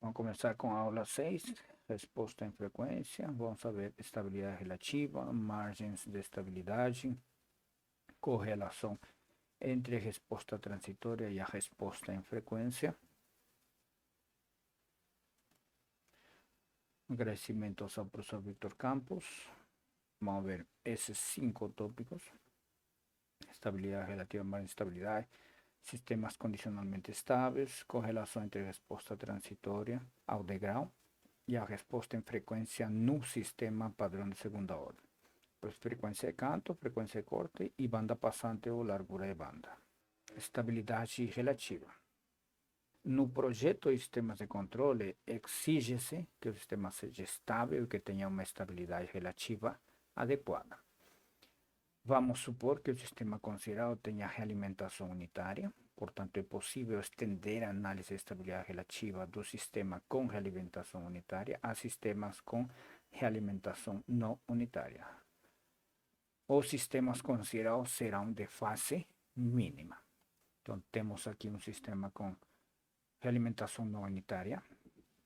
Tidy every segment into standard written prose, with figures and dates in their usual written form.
Vamos começar com a aula 6, resposta em frequência. Vamos saber estabilidade relativa, margens de estabilidade, correlação entre a resposta transitória e a resposta em frequência, agradecimentos ao professor Victor Campos. Vamos ver esses 5 tópicos: estabilidade relativa, margem de estabilidade, sistemas condicionalmente estáveis, correlação entre resposta transitória ao degrau e a resposta em frequência no sistema padrão de segunda ordem. Pues frequência de canto, frequência de corte e banda passante ou largura de banda. Estabilidade relativa. No projeto de sistemas de controle, exige-se que o sistema seja estável e que tenha uma estabilidade relativa adequada. Vamos supor que o sistema considerado tenha realimentação unitária, portanto é possível estender a análise de estabilidade relativa do sistema com realimentação unitária a sistemas com realimentação não unitária. Os sistemas considerados serão de fase mínima. Então, temos aqui um sistema com realimentação não unitária.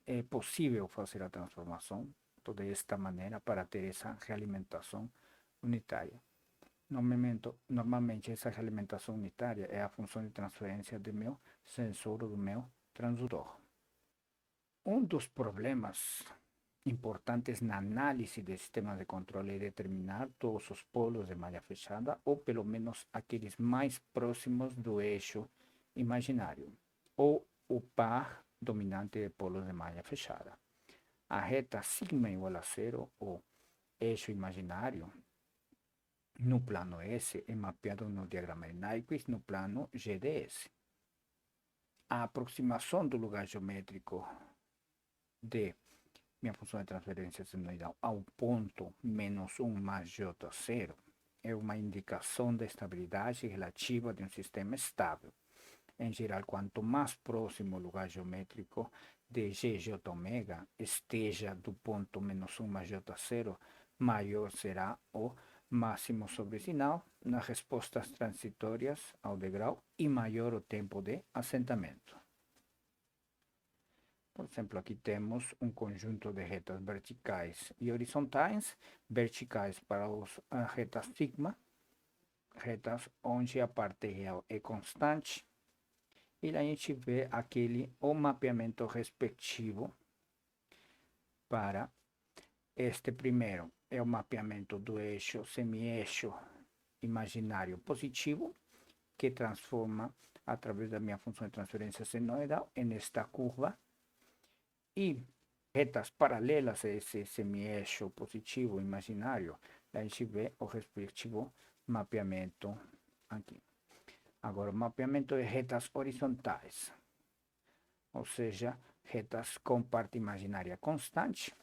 É possível fazer a transformação desta maneira para ter essa realimentação unitária. Normalmente essa realimentação unitária é a função de transferência do meu sensor ou do meu transdutor. Um dos problemas importantes na análise de sistemas de controle é determinar todos os polos de malha fechada, ou pelo menos aqueles mais próximos do eixo imaginário, ou o par dominante de polos de malha fechada. A reta sigma igual a zero, o eixo imaginário, no plano S, é mapeado no diagrama de Nyquist no plano GDS. A aproximação do lugar geométrico de minha função de transferência senoidal ao ponto menos 1 mais J0 é uma indicação da estabilidade relativa de um sistema estável. Em geral, quanto mais próximo o lugar geométrico de GJ ômega esteja do ponto menos 1 mais J0, maior será o máximo sobre sinal nas respostas transitórias ao degrau e maior o tempo de assentamento. Por exemplo, aqui temos um conjunto de retas verticais e horizontais. Verticais para as retas sigma, retas onde a parte real é constante. E a gente vê o mapeamento respectivo para este primeiro. É o mapeamento do eixo, semi-eixo imaginário positivo, que transforma através da minha função de transferência senoidal nesta curva. E retas paralelas a esse semi-eixo positivo imaginário, a gente vê o respectivo mapeamento aqui. Agora, o mapeamento de retas horizontais, ou seja, retas com parte imaginária constante.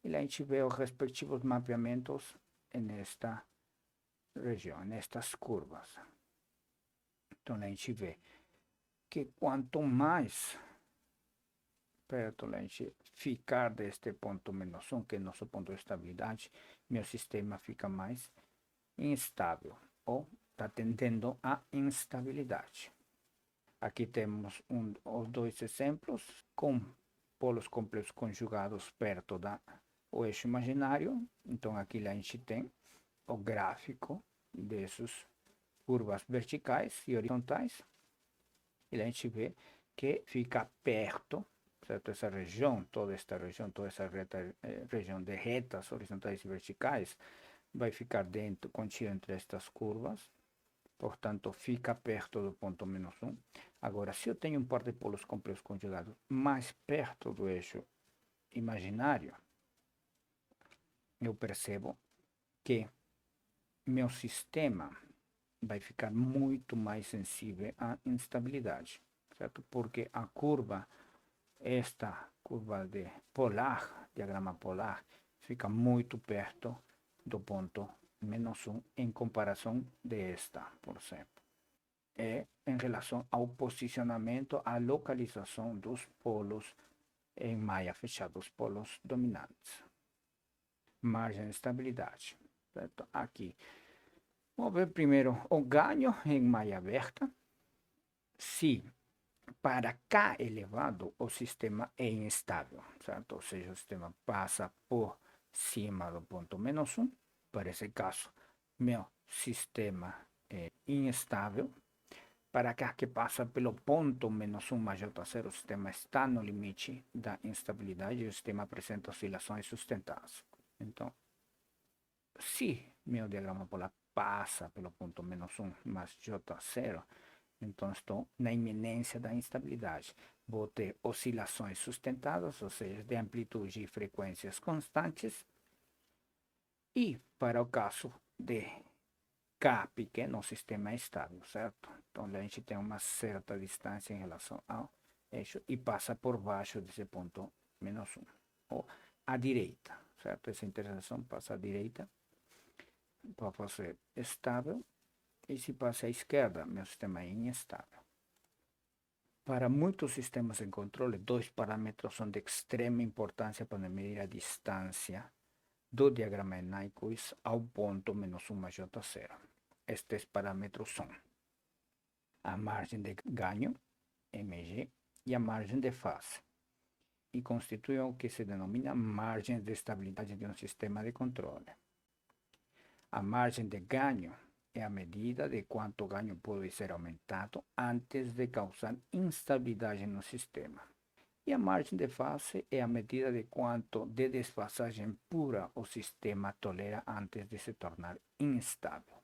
E a gente vê os respectivos mapeamentos nesta região, nestas curvas. Então, a gente vê que quanto mais perto a gente ficar deste ponto menos 1, que é nosso ponto de estabilidade, meu sistema fica mais instável, ou está tendendo à instabilidade. Aqui temos os dois exemplos com polos complexos conjugados perto do eixo imaginário. Então aqui a gente tem o gráfico dessas curvas verticais e horizontais. E a gente vê que fica perto, certo? Essa região, toda essa região de retas horizontais e verticais vai ficar contida entre estas curvas. Portanto, fica perto do ponto menos 1. Agora, se eu tenho um par de polos complexos conjugados mais perto do eixo imaginário, eu percebo que meu sistema vai ficar muito mais sensível à instabilidade, certo? Porque a curva, esta curva de polar, diagrama polar, fica muito perto do ponto menos 1 em comparação desta, por exemplo. É em relação ao posicionamento, à localização dos polos em malha fechada, os polos dominantes. Margem de estabilidade, certo? Aqui. Vamos ver primeiro o ganho em malha aberta. Se Para K elevado, o sistema é instável, certo? Ou seja, o sistema passa por cima do ponto menos 1. Para esse caso, meu sistema é instável. Para K que passa pelo ponto menos 1 mais J0, o sistema está no limite da instabilidade e o sistema apresenta oscilações sustentadas. Então, se meu diagrama polar passa pelo ponto menos 1 mais J0, então estou na iminência da instabilidade. Vou ter oscilações sustentadas, ou seja, de amplitude e frequências constantes. E para o caso de K pequeno, o sistema é estável, certo? Então a gente tem uma certa distância em relação ao eixo e passa por baixo desse ponto menos 1. Ou à direita, certo? Essa interseção passa à direita para ser estável. E se passa à esquerda, meu sistema é instável. Para muitos sistemas de controle, dois parâmetros são de extrema importância para medir a distância do diagrama de Nyquist ao ponto menos 1 mais J0. Estes parâmetros são a margem de ganho, mg, e a margem de fase, e constituem o que se denomina margens de estabilidade de um sistema de controle. A margem de ganho é a medida de quanto ganho pode ser aumentado antes de causar instabilidade no sistema. E a margem de fase é a medida de quanto de desfasagem pura o sistema tolera antes de se tornar instável.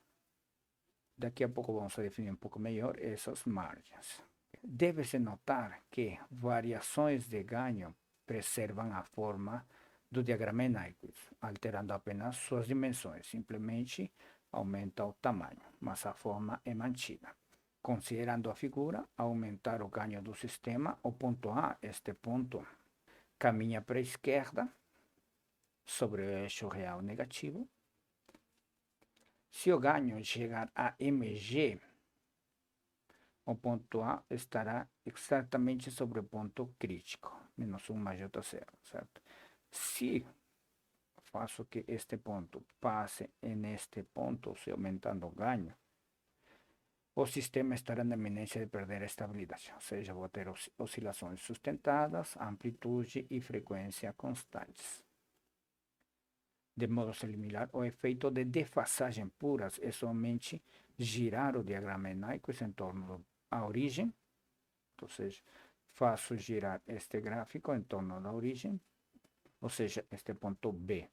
Daqui a pouco vamos a definir um pouco melhor essas margens. Deve-se notar que variações de ganho preservam a forma do diagrama Nyquist, alterando apenas suas dimensões. Simplesmente aumenta o tamanho, mas a forma é mantida. Considerando a figura, aumentar o ganho do sistema, o ponto A, este ponto, caminha para a esquerda, sobre o eixo real negativo. Se o ganho chegar a mg, o ponto A estará exatamente sobre o ponto crítico, menos 1 mais J0, certo? Se faço que este ponto passe neste ponto, se aumentando o ganho, o sistema estará na iminência de perder a estabilidade, ou seja, vou ter oscilações sustentadas, amplitude e frequência constantes. De modo similar, o efeito de defasagem puras é somente girar o diagrama Nyquist em torno da origem, ou seja, faço girar este gráfico em torno da origem, ou seja, este ponto B.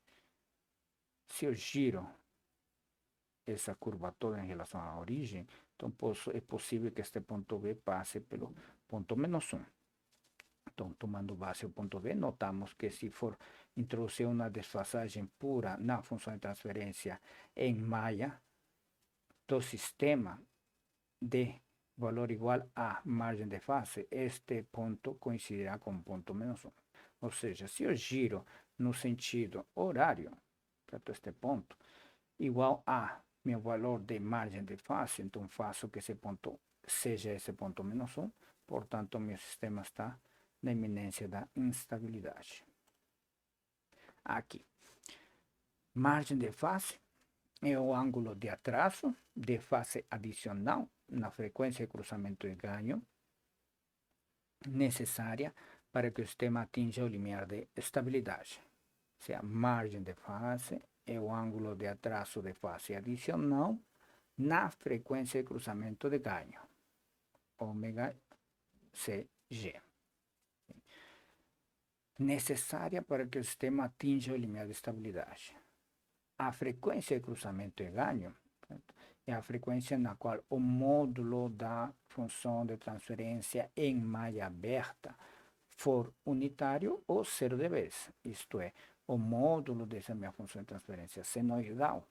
Se eu giro essa curva toda em relação à origem, então é possível que este ponto B passe pelo ponto menos 1. Então, tomando base o ponto B, notamos que se for introduzir uma desfasagem pura na função de transferência em malha do sistema de valor igual a margem de fase, este ponto coincidirá com o ponto menos 1. Ou seja, se eu giro no sentido horário, portanto, este ponto, igual a meu valor de margem de fase, então faço que esse ponto seja esse ponto menos 1, portanto, meu sistema está na iminência da instabilidade. Aqui, margem de fase é o ângulo de atraso de fase adicional na frequência de cruzamento de ganho necessária para que o sistema atinja o limiar de estabilidade. Ou seja, margem de fase é o ângulo de atraso de fase adicional na frequência de cruzamento de ganho, ômega CG. Necessária para que o sistema atinja o limiar de estabilidade. A frequência de cruzamento de ganho é a frequência na qual o módulo da função de transferência em malha aberta for unitário ou zero de vez. Isto é, o módulo dessa minha função de transferência senoidal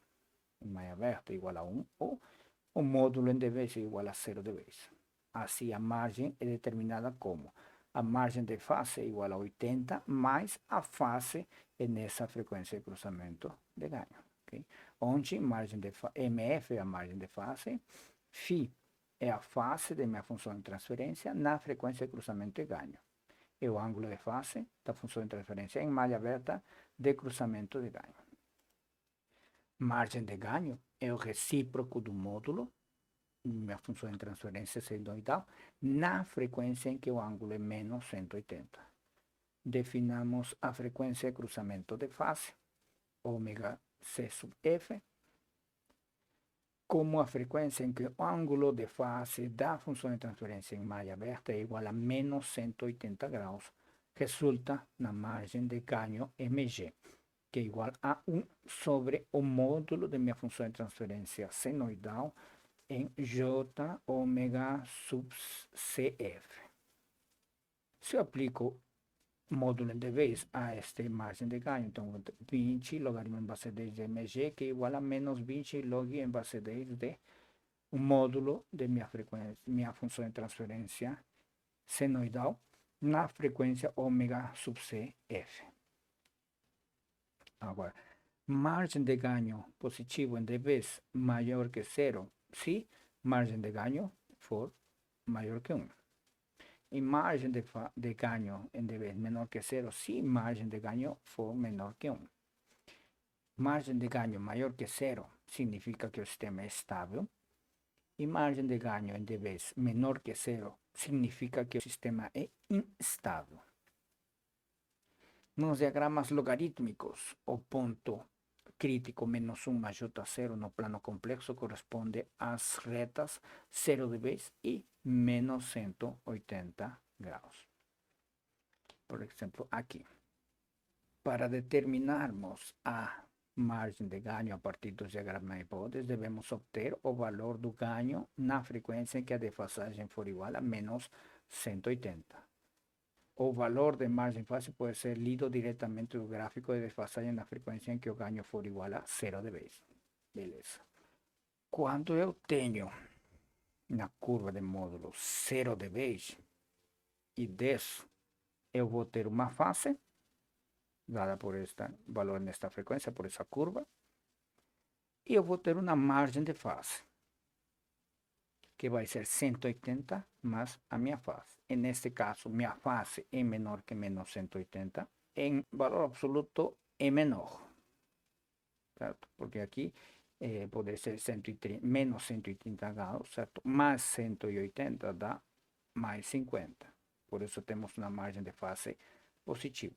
em malha aberta igual a 1 ou o módulo em de vez igual a zero de vez. Assim, a margem é determinada como a margem de fase igual a 80 mais a fase nessa frequência de cruzamento de ganho. Okay? Onde margem de MF é a margem de fase, Φ é a fase de minha função de transferência na frequência de cruzamento de ganho. É o ângulo de fase da função de transferência em malha aberta de cruzamento de ganho. Margem de ganho é o recíproco do módulo minha função de transferência senoidal na frequência em que o ângulo é menos 180. Definamos a frequência de cruzamento de fase, ômega C sub F, como a frequência em que o ângulo de fase da função de transferência em malha aberta é igual a menos 180 graus, resulta na margem de ganho mg, que é igual a 1 sobre o módulo de minha função de transferência senoidal em J ômega sub CF. Se eu aplico módulo de vez a esta margem de ganho, então 20 logaritmo em base 10 de mg, que é igual a menos 20 log em base 10 de um módulo de minha frequência, minha função de transferência senoidal na frequência ômega sub CF. Agora, margem de ganho positivo em dBs maior que zero, se margem de ganho for maior que 1. E margem de ganho em dB menor que zero, se margem de ganho for menor que 1. Margem de ganho maior que zero significa que o sistema é estável. E margem de ganho em dBs menor que zero significa que o sistema é instável. Nos diagramas logarítmicos, o ponto crítico menos 1 mais J0 no plano complexo corresponde às retas 0 dB e menos 180 graus. Por exemplo, aqui. Para determinarmos a margem de ganho a partir dos diagramas hipóteses, devemos obter o valor do ganho na frequência em que a defasagem for igual a menos 180. O valor de margem fácil pode ser lido diretamente do gráfico de defasagem na frequência em que o ganho for igual a 0 dB. Beleza. Quando eu tenho na curva de módulo 0 dB e desço, eu vou ter uma fase dada por este valor nesta frequência, por essa curva, e eu vou ter uma margem de fase, que vai ser 180 mais a minha fase. E neste caso, minha fase é menor que menos 180, em valor absoluto é menor, certo? Porque aqui pode ser 130, menos 130 graus, certo? Mais 180 dá mais 50. Por isso temos uma margem de fase positiva.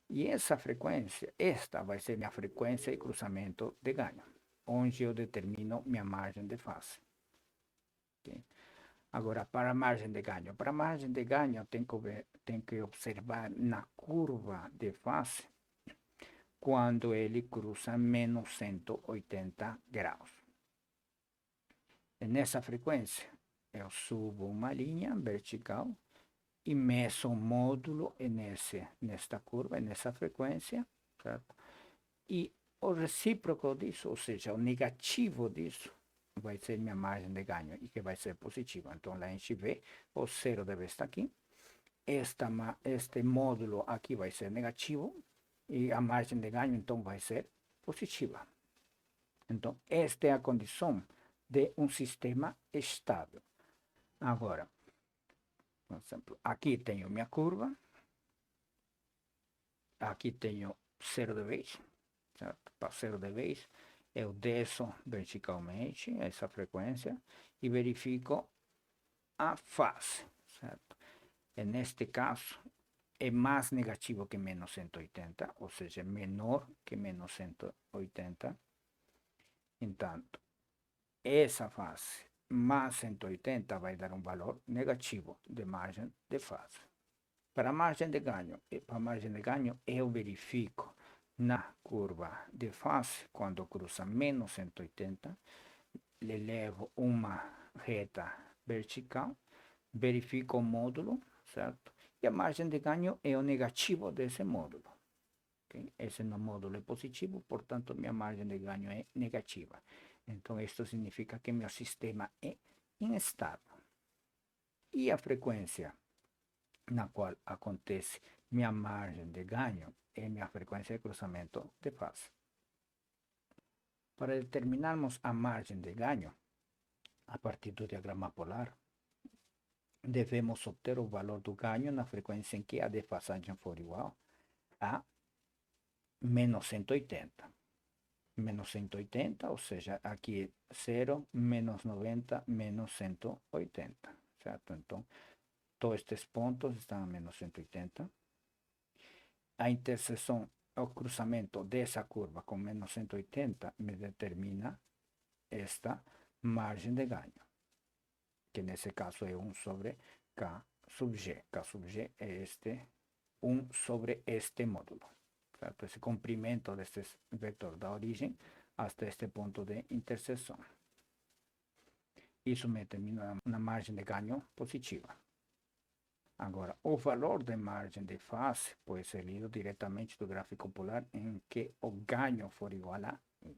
E essa frequência, esta vai ser minha frequência de cruzamento de ganho, onde eu determino minha margem de fase. Okay? Agora, para a margem de ganho. Para a margem de ganho, tem que observar na curva de fase, quando ele cruza menos 180 graus. E nessa frequência, eu subo uma linha vertical e meço um módulo nesta curva, nessa frequência, certo? E o recíproco disso, ou seja, o negativo disso, vai ser minha margem de ganho, e que vai ser positiva. Então, lá a gente vê, o zero deve estar aqui, este módulo aqui vai ser negativo, e a margem de ganho, então, vai ser positiva. Então, esta é a condição de um sistema estável. Agora, por exemplo, aqui tenho minha curva, aqui tenho 0 dB, certo? Para 0 dB, eu desço verticalmente essa frequência e verifico a fase, certo? E neste caso, é mais negativo que menos 180, ou seja, menor que menos 180. Então, essa fase mais 180 vai dar um valor negativo de margem de fase. Para a margem de ganho, eu verifico na curva de fase, quando cruza menos 180, lhe levo uma reta vertical, verifico o módulo, certo? E a margem de ganho é o negativo desse módulo. Okay? Esse módulo é positivo, portanto, minha margem de ganho é negativa. Então, isso significa que meu sistema é instável. E a frequência na qual acontece minha margem de ganho é minha frequência de cruzamento de fase. Para determinarmos a margem de ganho, a partir do diagrama polar, devemos obter o valor do ganho na frequência em que a defasagem for igual a menos 180. menos 180, ou seja, aqui 0, menos 90, menos 180, certo? Então, todos estes pontos estão a menos 180. A interseção, o cruzamento dessa curva com menos 180 me determina esta margem de ganho, que nesse caso é 1 sobre K sub G. K sub G é este 1 sobre este módulo. Certo? Esse comprimento deste vetor da origem até este ponto de interseção. Isso me determina uma margem de ganho positiva. Agora, o valor de margem de face pode ser lido diretamente do gráfico polar em que o ganho for igual a 1.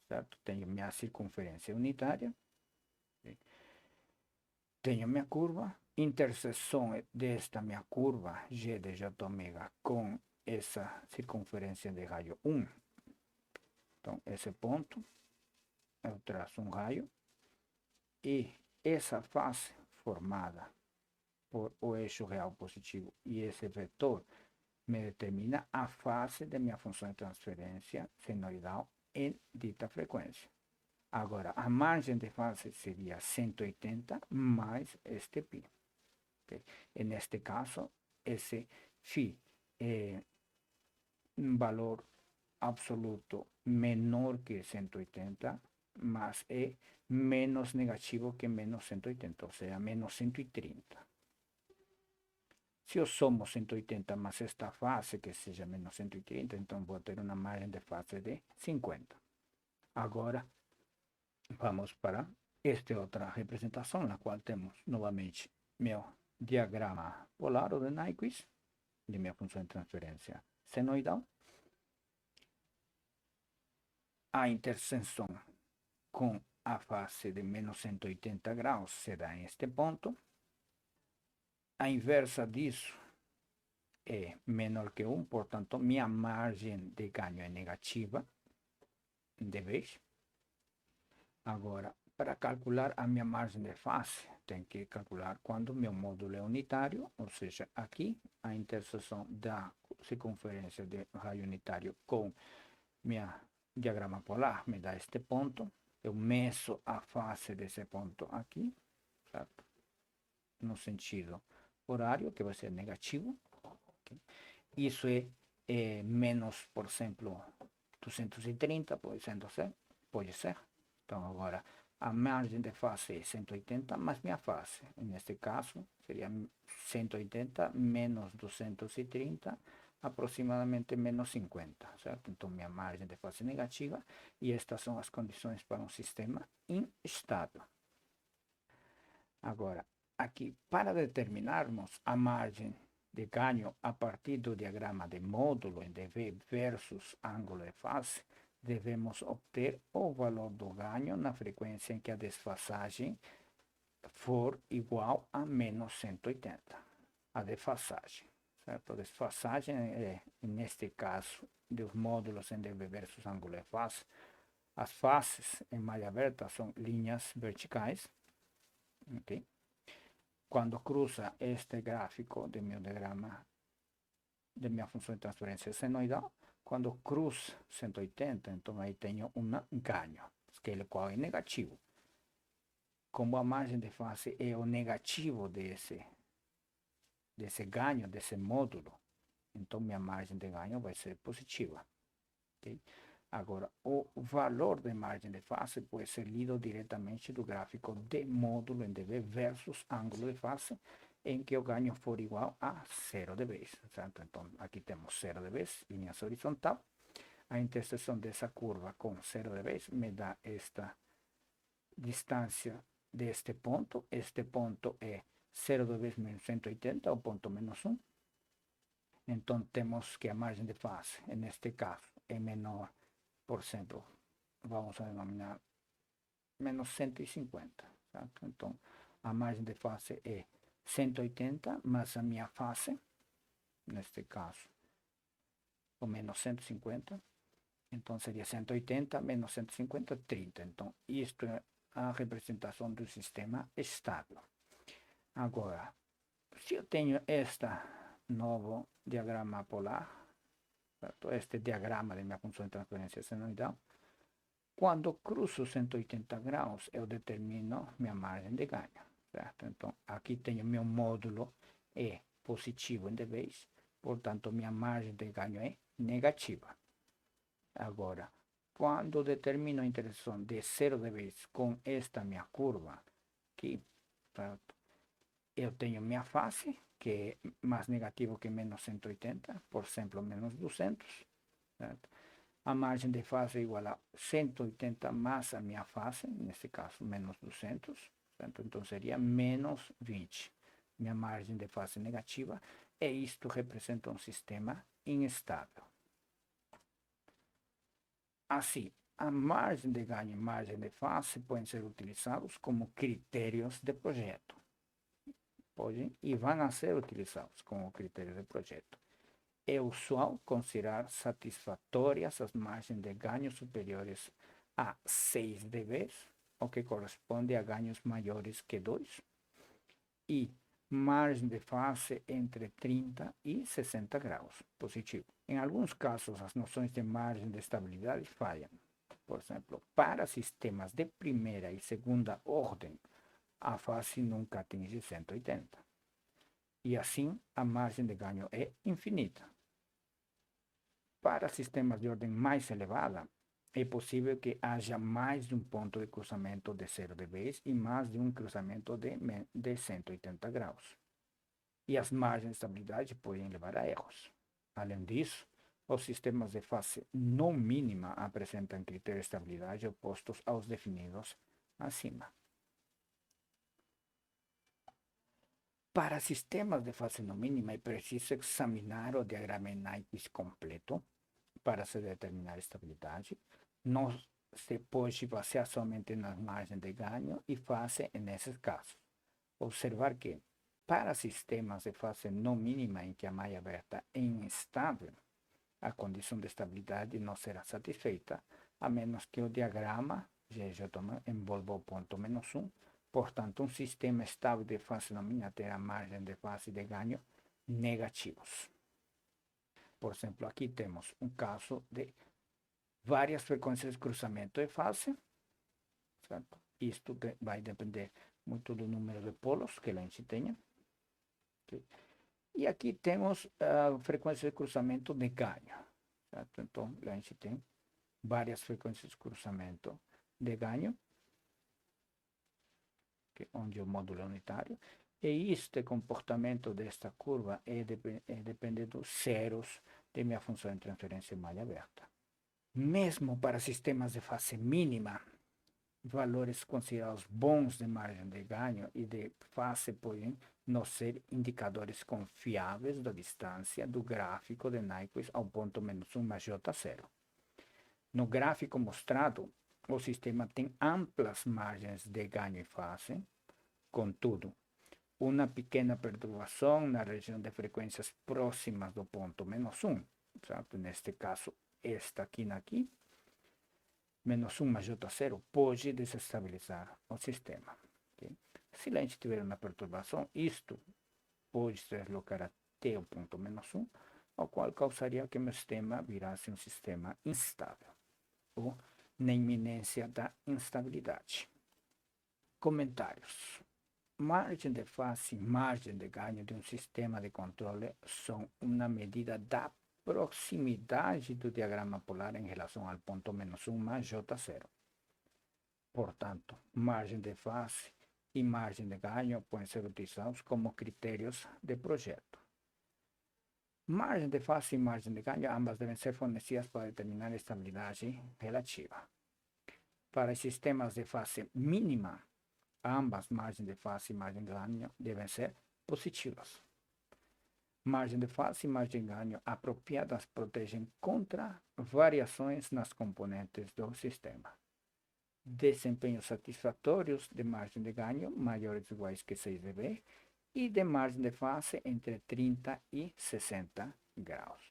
Certo? Tenho minha circunferência unitária. Tenho minha curva. Interseção desta minha curva, G de J ômega, com essa circunferência de raio 1. Então, esse ponto, eu traço um raio. E essa face formada por o eixo real positivo e esse vetor me determina a face de minha função de transferência senoidal em dita frequência. Agora, a margem de face seria 180 mais este π. Okay? E neste caso, esse φ é um valor absoluto menor que 180, mas é menos negativo que menos 180, ou seja, menos 130. Se eu somo 180 mais esta face, que seja menos 130, então vou ter uma margem de face de 50. Agora, vamos para esta outra representação, na qual temos novamente meu diagrama polar ou de Nyquist, de minha função de transferência senoidal. A interseção com a face de menos 180 graus será em este ponto. A inversa disso é menor que 1, portanto, minha margem de ganho é negativa, de vez. Agora, para calcular a minha margem de face, tem que calcular quando meu módulo é unitário, ou seja, aqui a interseção da circunferência de raio unitário com minha diagrama polar me dá este ponto. Eu meço a face desse ponto aqui, certo? No sentido horário, que vai ser negativo. Okay? Isso é menos, por exemplo, 230, pode ser. Então, agora, a margem de face é 180 mais minha face. Neste caso, seria 180 menos 230, aproximadamente menos 50, certo? Então, minha margem de face é negativa e estas são as condições para um sistema instável. Agora, aqui, para determinarmos a margem de ganho a partir do diagrama de módulo em dV versus ângulo de face, devemos obter o valor do ganho na frequência em que a desfasagem for igual a menos 180. A defasagem, certo? A desfasagem é, neste caso, dos módulos em dV versus ângulo de face. As faces em malha aberta são linhas verticais. Okay? Quando cruza este gráfico de meu diagrama de minha função de transferência senoidal, quando cruza 180, então aí tenho um ganho, que é qual é negativo. Como a margem de face é o negativo desse ganho, desse módulo, então minha margem de ganho vai ser positiva. Okay? Agora, o valor de margem de face pode ser lido diretamente do gráfico de módulo em dV versus ângulo de face, em que o ganho for igual a 0 dB, certo? Então, aqui temos 0 dB, linha horizontal. A interseção dessa curva com 0 dB me dá esta distância deste ponto. Este ponto é 0 dB menos 180, o ponto menos 1. Então, temos que a margem de face, neste caso, é menor, por exemplo, vamos a denominar menos 150, certo? Então, a margem de face é 180, mas a minha face, neste caso, o menos 150, então seria 180 menos 150, 30. Então, isto é a representação do sistema estável. Agora, se eu tenho este novo diagrama polar, certo? Este diagrama de minha função de transferência senoidal, Quando cruzo 180 graus, eu determino minha margem de ganho, certo? Então, aqui tenho meu módulo é positivo em vez, portanto, minha margem de ganho é negativa. Agora, quando determino a interseção de 0 vez com esta minha curva aqui, certo? Eu tenho minha fase, que é mais negativo que menos 180, por exemplo, menos 200, certo? A margem de fase é igual a 180 mais a minha fase, nesse caso, menos 200, certo? Então seria menos 20. Minha margem de fase negativa, e isto representa um sistema instável. Assim, a margem de ganho e margem de fase podem ser utilizados como critérios de projeto. Podem e vão ser utilizados como critérios de projeto. É usual considerar satisfatórias as margens de ganho superiores a 6 dB, o que corresponde a ganhos maiores que 2, e margem de fase entre 30 e 60 graus, positivo. Em alguns casos, as noções de margem de estabilidade falham. Por exemplo, para sistemas de primeira e segunda ordem, a fase nunca atinge 180. E assim, a margem de ganho é infinita. Para sistemas de ordem mais elevada, é possível que haja mais de um ponto de cruzamento de 0 dB e mais de um cruzamento de 180 graus. E as margens de estabilidade podem levar a erros. Além disso, os sistemas de fase não mínima apresentam critérios de estabilidade opostos aos definidos acima. Para sistemas de fase não mínima, é preciso examinar o diagrama Nyquist completo para se determinar a estabilidade. Não se pode basear somente nas margens de ganho e fase nesses casos. Observar que, para sistemas de fase não mínima em que a malha aberta é instável, a condição de estabilidade não será satisfeita, a menos que o diagrama envolva o ponto menos 1. Portanto, um sistema estável de fase não mínima terá margem de fase de ganho negativos. Por exemplo, aqui temos um caso de várias frequências de cruzamento de fase, certo? Isto vai depender muito do número de polos que a gente tenha. Okay? E aqui temos a frequência de cruzamento de ganho, certo? Então, a gente tem várias frequências de cruzamento de ganho, onde o módulo é unitário, e este comportamento desta curva depende dos zeros de minha função de transferência em malha aberta. Mesmo para sistemas de fase mínima, valores considerados bons de margem de ganho e de fase podem não ser indicadores confiáveis da distância do gráfico de Nyquist ao ponto menos 1 mais J0. No gráfico mostrado, o sistema tem amplas margens de ganho e fase, contudo, uma pequena perturbação na região de frequências próximas do ponto menos 1, certo? Neste caso, esta aqui, menos 1 mais J0 pode desestabilizar o sistema. Okay? Se a gente tiver uma perturbação, isto pode se deslocar até o ponto menos 1, o qual causaria que meu sistema virasse um sistema instável, ou na iminência da instabilidade. Comentários. Margem de fase e margem de ganho de um sistema de controle são uma medida da proximidade do diagrama polar em relação ao ponto menos 1 mais J0. Portanto, margem de fase e margem de ganho podem ser utilizados como critérios de projeto. Margem de fase e margem de ganho, ambas devem ser fornecidas para determinar a estabilidade relativa. Para sistemas de fase mínima, ambas margens de fase e margem de ganho devem ser positivas. Margem de fase e margem de ganho apropriadas protegem contra variações nas componentes do sistema. Desempenhos satisfatórios de margem de ganho maiores ou iguais que 6 dB e de margem de fase entre 30 e 60 graus.